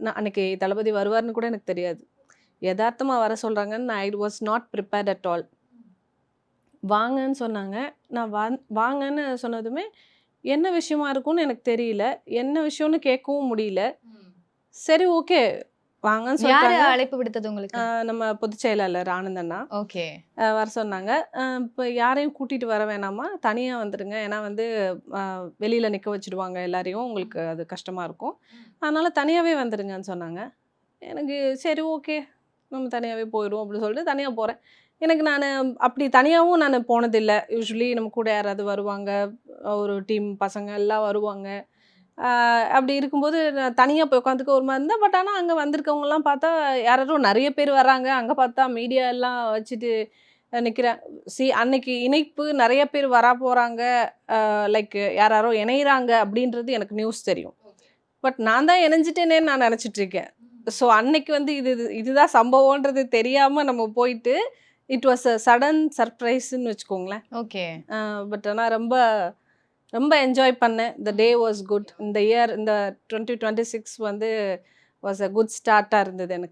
நான் அன்னைக்கு தளபதி வருவார்னு கூட எனக்கு தெரியாது. எதார்த்தமா வர சொல்றாங்கன்னு நான் I was not prepared at all. வாங்கன்னு சொன்னாங்க. நான் வாங்கன்னு சொன்னதுமே, என்ன விஷயமா இருக்கும்னு எனக்கு தெரியல. என்ன விஷயம்னு கேட்கவும் முடியல. சரி ஓகே. வாங்கன்னு யாரு சொல்லிட்டாங்க. அழைப்பு விடுத்தது உங்களுக்கு? நம்ம பொதுச் செயலாளர் ஆனந்த் அண்ணா. ஓகே. வர சொன்னாங்க. இப்ப யாரையும் கூட்டிட்டு வர வேணாமா, தனியா வந்துருங்க. ஏன்னா வந்து வெளியில நிக்க வச்சுடுவாங்க எல்லாரையும். உங்களுக்கு அது கஷ்டமா இருக்கும். அதனால தனியாவே வந்துருங்கன்னு சொன்னாங்க. எனக்கு சரி ஓகே. நம்ம தனியாவே போயிடுவோம் அப்படின்னு சொல்லிட்டு தனியா போறேன். எனக்கு அப்படி தனியாவும் போனதில்ல. யூசுவலி நம்ம கூட யாராவது வருவாங்க. ஒரு டீம் பசங்க எல்லாம் வருவாங்க. அ அப்படி இருக்கும்போது நான் தனியா போய் உட்காந்துக்க ஒரு மாரி இருந்தேன். பட் ஆனா அங்க வந்திருக்கவங்கலாம் பார்த்தா யாராரோ நெறைய பேர் வராங்க. அங்க பார்த்தா மீடியா எல்லாம் வச்சுட்டு நிக்கிறேன். அன்னைக்கு இணைப்பு நெறைய பேர் வரப்போறாங்க. லைக் யாராரோ இணையிறாங்க அப்படின்றது எனக்கு நியூஸ் தெரியும். பட் நான் தான் இணைஞ்சுட்டேனேன்னு நான் நெனச்சுட்டு இருக்கேன். ஸோ அன்னைக்கு வந்து இதுதான் சம்பவம்ன்றது தெரியாம நம்ம போயிட்டு, இட் வாஸ் அ சடன் சர்ப்ரைஸ்ன்னு வச்சுக்கோங்களேன். ஓகே. பட் ஆனா ரொம்ப ரொம்ப என்ஜாய் பண்ணேன். த டே வாஸ் குட். இந்த 2026 வந்து வாஸ் அ குட் ஸ்டார்ட்டா இருந்தது எனக்கு.